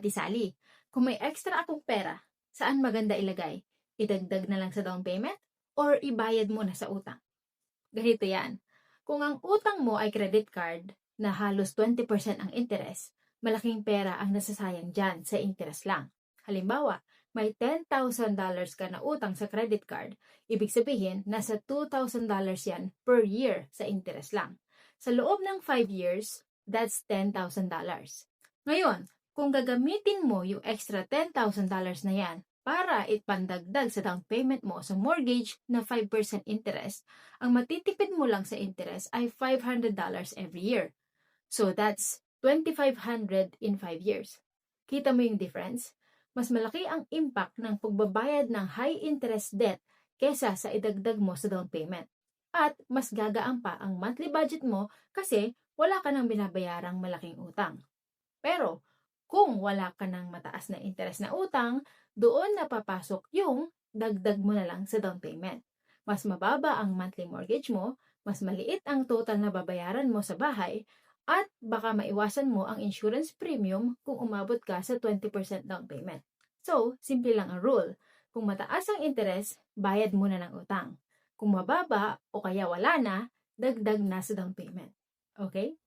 Ate Sally, kung may extra akong pera, saan maganda ilagay? Idagdag na lang sa down payment or ibayad mo na sa utang? Ganito yan. Kung ang utang mo ay credit card na halos 20% ang interest, malaking pera ang nasasayang dyan sa interest lang. Halimbawa, may $10,000 ka na utang sa credit card, ibig sabihin nasa $2,000 yan per year sa interest lang. Sa loob ng 5 years, that's $10,000. Ngayon, kung gagamitin mo yung extra $10,000 na yan para ipandagdag sa down payment mo sa mortgage na 5% interest, ang matitipid mo lang sa interest ay $500 every year. So that's $2,500 in 5 years. Kita mo yung difference? Mas malaki ang impact ng pagbabayad ng high interest debt kesa sa idagdag mo sa down payment. At mas gagaan pa ang monthly budget mo kasi wala ka nang binabayarang malaking utang. Pero kung wala ka ng mataas na interest na utang, doon napapasok yung dagdag mo na lang sa down payment. Mas mababa ang monthly mortgage mo, mas maliit ang total na babayaran mo sa bahay, at baka maiwasan mo ang insurance premium kung umabot ka sa 20% down payment. So, simple lang ang rule. Kung mataas ang interest, bayad muna ng utang. Kung mababa o kaya wala na, dagdag na sa down payment. Okay?